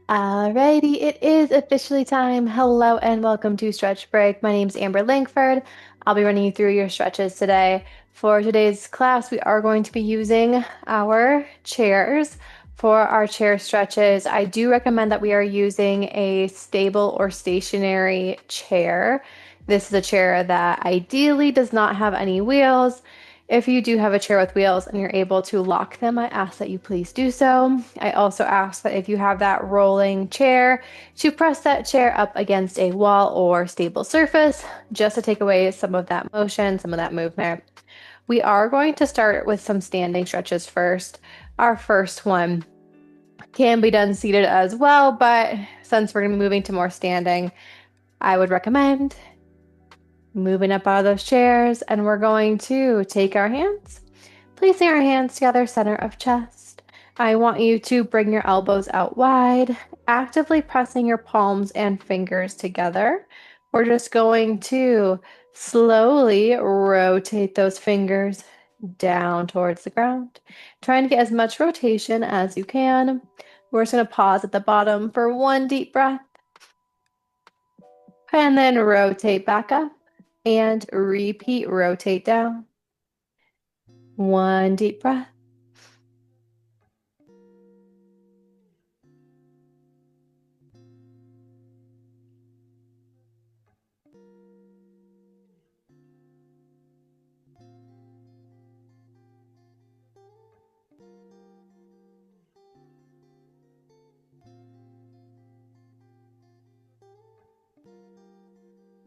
Alrighty, it is officially time. Hello and welcome to Stretch Break. My name is Amber Langford. I'll be running you through your stretches today. For today's class, we are going to be using our chairs. For our chair stretches, I do recommend that we are using a stable or stationary chair. This is a chair that ideally does not have any wheels. If you do have a chair with wheels and you're able to lock them, I ask that you please do so. I also ask that if you have that rolling chair, to press that chair up against a wall or stable surface just to take away some of that motion, some of that movement. We are going to start with some standing stretches first. Our first one can be done seated as well, but since we're going to be moving to more standing, I would recommend moving up out of those chairs, and we're going to take our hands, placing our hands together, center of chest. I want you to bring your elbows out wide, actively pressing your palms and fingers together. We're just going to slowly rotate those fingers down towards the ground, trying to get as much rotation as you can. We're just going to pause at the bottom for one deep breath and then rotate back up and repeat, rotate down. One deep breath.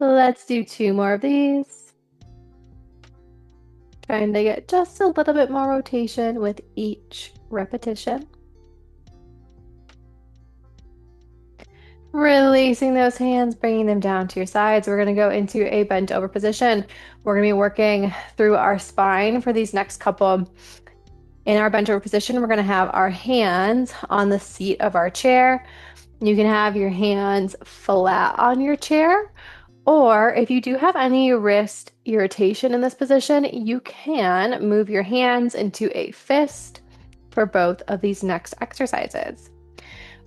Let's do two more of these. Trying to get just a little bit more rotation with each repetition. Releasing those hands, bringing them down to your sides. We're going to go into a bent over position. We're going to be working through our spine for these next couple. In our bent over position, we're going to have our hands on the seat of our chair. You can have your hands flat on your chair, or if you do have any wrist irritation in this position, you can move your hands into a fist for both of these next exercises.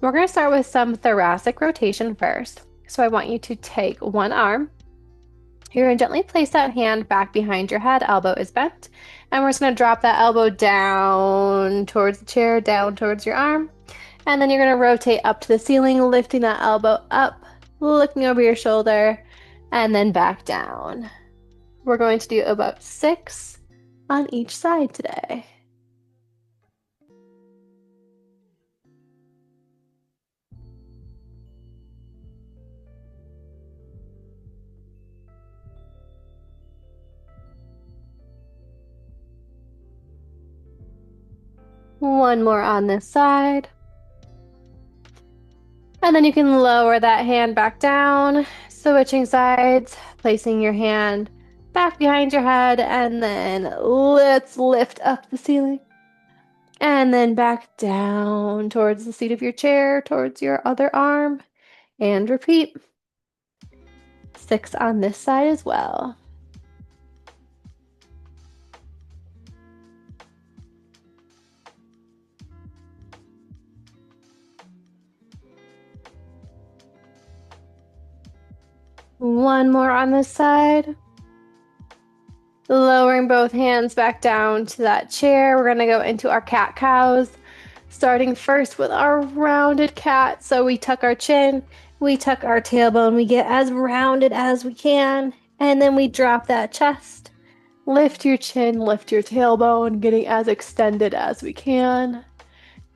We're going to start with some thoracic rotation first. So I want you to take one arm. You're going to gently place that hand back behind your head, elbow is bent, and we're just going to drop that elbow down towards the chair, down towards your arm. And then you're going to rotate up to the ceiling, lifting that elbow up, looking over your shoulder, and then back down. We're going to do about 6 on each side today. One more on this side. And then you can lower that hand back down, switching sides, placing your hand back behind your head, and then let's lift up the ceiling. And then back down towards the seat of your chair, towards your other arm, and repeat. 6 on this side as well. One more on this side. Lowering both hands back down to that chair. We're going to go into our cat-cows, starting first with our rounded cat. So we tuck our chin, we tuck our tailbone, we get as rounded as we can, and then we drop that chest. Lift your chin, lift your tailbone, getting as extended as we can.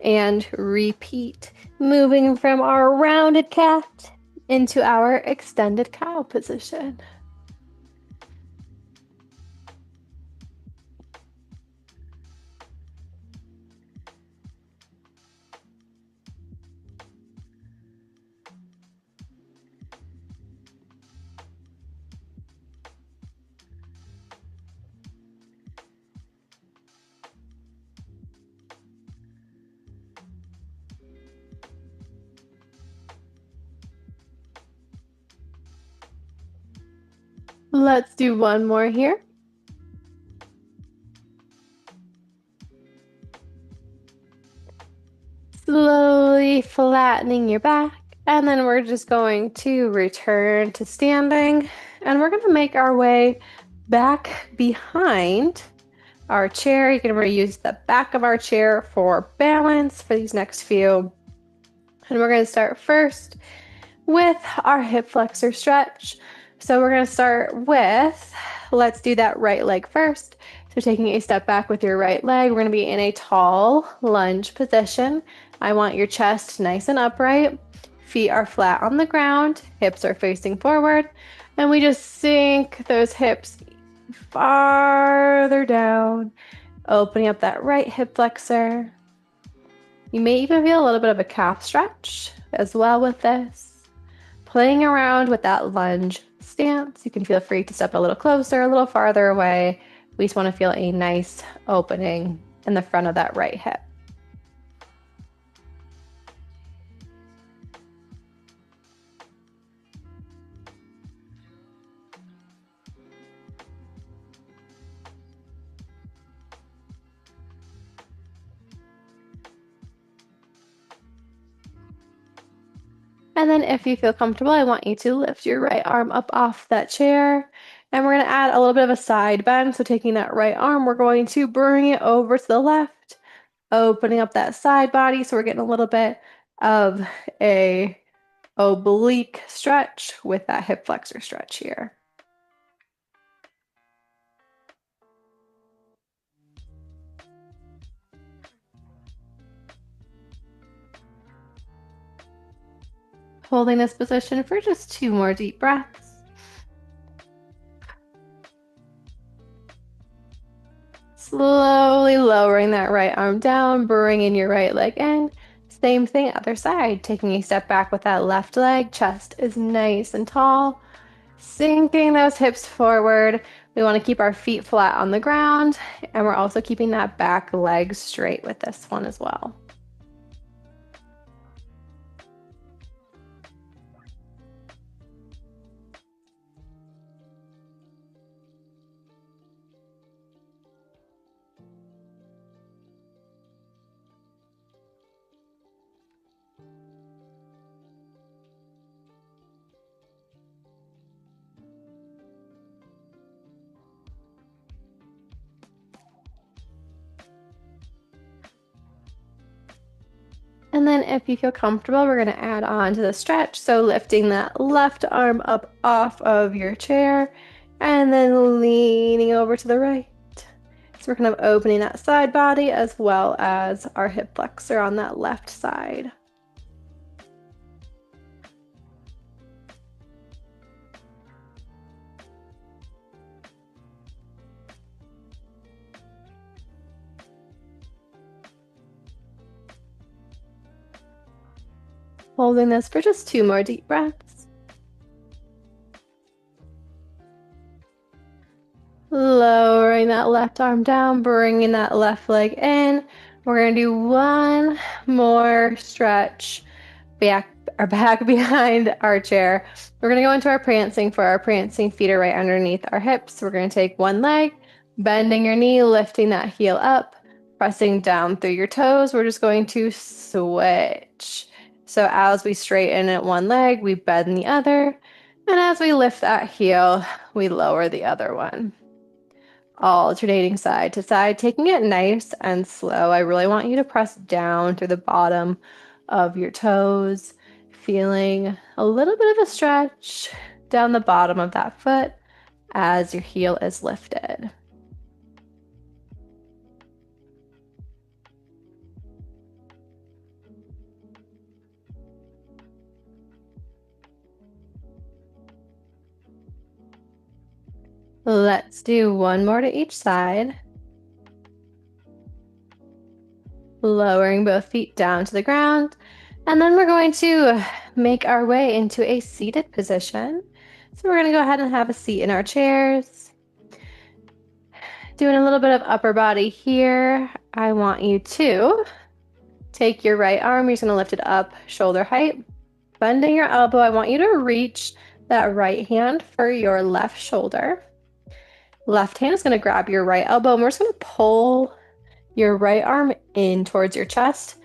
And repeat, moving from our rounded cat into our extended cow position. Let's do one more here. Slowly flattening your back. And then we're just going to return to standing. And we're going to make our way back behind our chair. You can reuse the back of our chair for balance for these next few. And we're going to start first with our hip flexor stretch. So we're going to start with, let's do that right leg first. So taking a step back with your right leg, we're going to be in a tall lunge position. I want your chest nice and upright. Feet are flat on the ground, hips are facing forward, and we just sink those hips farther down, opening up that right hip flexor. You may even feel a little bit of a calf stretch as well with this. Playing around with that lunge stance, you can feel free to step a little closer, a little farther away. We just want to feel a nice opening in the front of that right hip. And then if you feel comfortable, I want you to lift your right arm up off that chair. And we're going to add a little bit of a side bend. So taking that right arm, we're going to bring it over to the left, opening up that side body. So we're getting a little bit of a oblique stretch with that hip flexor stretch here. Holding this position for just 2 more deep breaths. Slowly lowering that right arm down, bringing your right leg in. Same thing, other side. Taking a step back with that left leg. Chest is nice and tall. Sinking those hips forward. We want to keep our feet flat on the ground, and we're also keeping that back leg straight with this one as well. And then if you feel comfortable, we're going to add on to the stretch. So lifting that left arm up off of your chair and then leaning over to the right. So we're kind of opening that side body as well as our hip flexor on that left side. Holding this for just 2 more deep breaths. Lowering that left arm down, bringing that left leg in. We're going to do one more stretch back behind our chair. We're going to go into our prancing. For our prancing, feet are right underneath our hips. We're going to take one leg, bending your knee, lifting that heel up, pressing down through your toes. We're just going to switch. So as we straighten at one leg, we bend the other. And as we lift that heel, we lower the other one. Alternating side to side, taking it nice and slow. I really want you to press down through the bottom of your toes, feeling a little bit of a stretch down the bottom of that foot as your heel is lifted. Let's do one more to each side. Lowering both feet down to the ground. And then we're going to make our way into a seated position. So we're going to go ahead and have a seat in our chairs. Doing a little bit of upper body here. I want you to take your right arm. You're just going to lift it up shoulder height. Bending your elbow. I want you to reach that right hand for your left shoulder. Left hand is going to grab your right elbow, and we're just going to pull your right arm in towards your chest,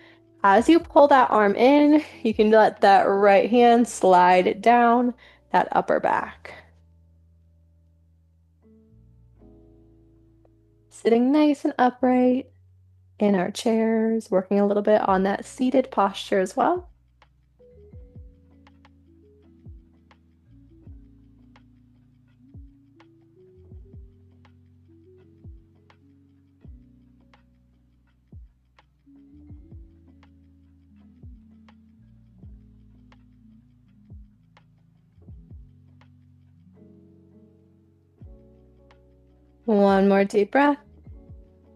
As you pull that arm in, you can let that right hand slide down that upper back. Sitting nice and upright in our chairs, working a little bit on that seated posture as well. One more deep breath.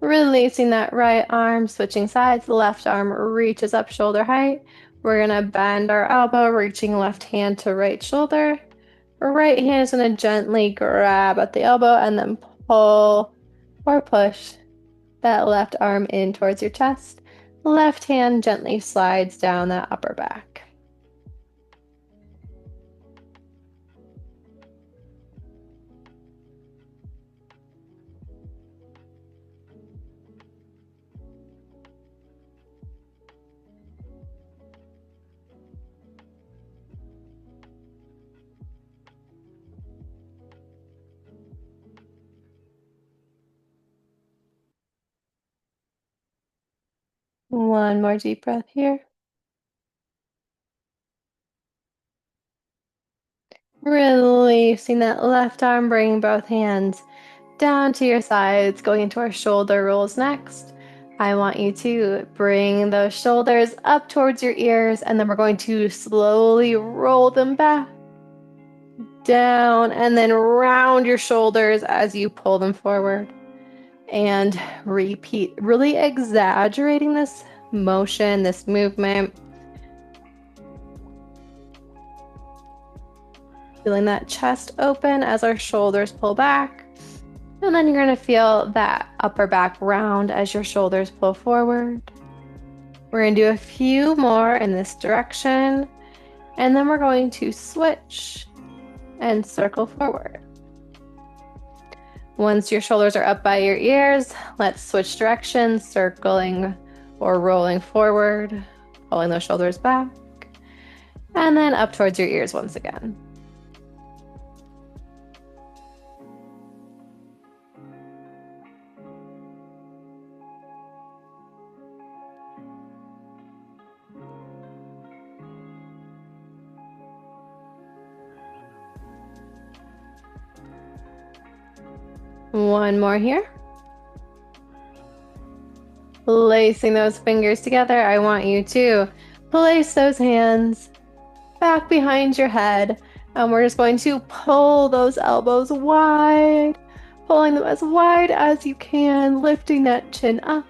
Releasing that right arm, switching sides. The left arm reaches up shoulder height. We're gonna bend our elbow, reaching left hand to right shoulder. Right hand is gonna gently grab at the elbow and then pull or push that left arm in towards your chest. Left hand gently slides down that upper back. One more deep breath here. Releasing that left arm, bringing both hands down to your sides, going into our shoulder rolls next. I want you to bring those shoulders up towards your ears, and then we're going to slowly roll them back, down, and then round your shoulders as you pull them forward. And repeat, really exaggerating this motion, this movement. Feeling that chest open as our shoulders pull back. And then you're going to feel that upper back round as your shoulders pull forward. We're going to do a few more in this direction. And then we're going to switch and circle forward. Once your shoulders are up by your ears, let's switch directions, circling or rolling forward, pulling those shoulders back, and then up towards your ears once again. One more here. Placing those fingers together, I want you to place those hands back behind your head, and we're just going to pull those elbows wide, pulling them as wide as you can, lifting that chin up.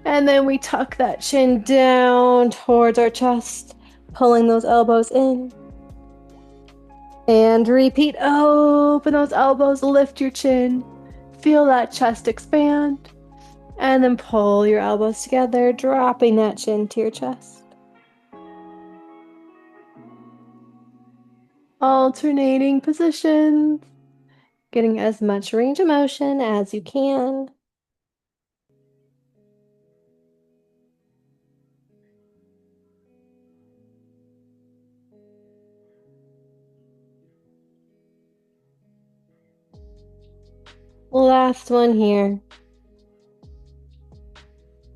And then we tuck that chin down towards our chest, pulling those elbows in. And repeat, open those elbows, lift your chin, feel that chest expand, and then pull your elbows together, dropping that chin to your chest. Alternating positions, getting as much range of motion as you can. Last one here.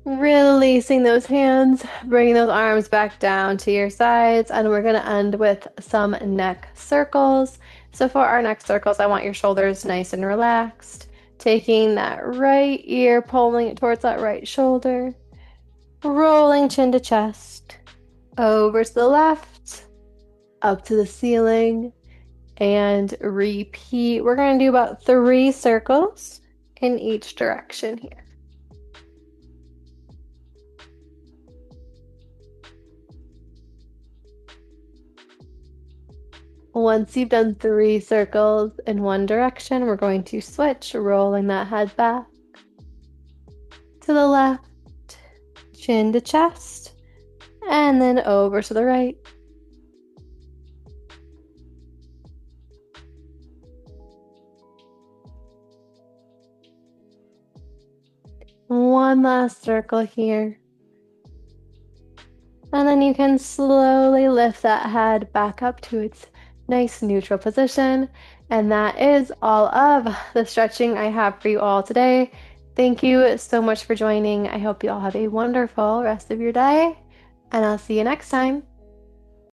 Releasing those hands, bringing those arms back down to your sides, and we're going to end with some neck circles. So for our neck circles, I want your shoulders nice and relaxed. Taking that right ear, pulling it towards that right shoulder, rolling chin to chest, over to the left, up to the ceiling, and repeat. We're going to do about 3 circles in each direction here. Once you've done 3 circles in one direction, we're going to switch, rolling that head back to the left, chin to chest, and then over to the right. One last circle here. And then you can slowly lift that head back up to its nice neutral position. And that is all of the stretching I have for you all today. Thank you so much for joining. I hope you all have a wonderful rest of your day, and I'll see you next time.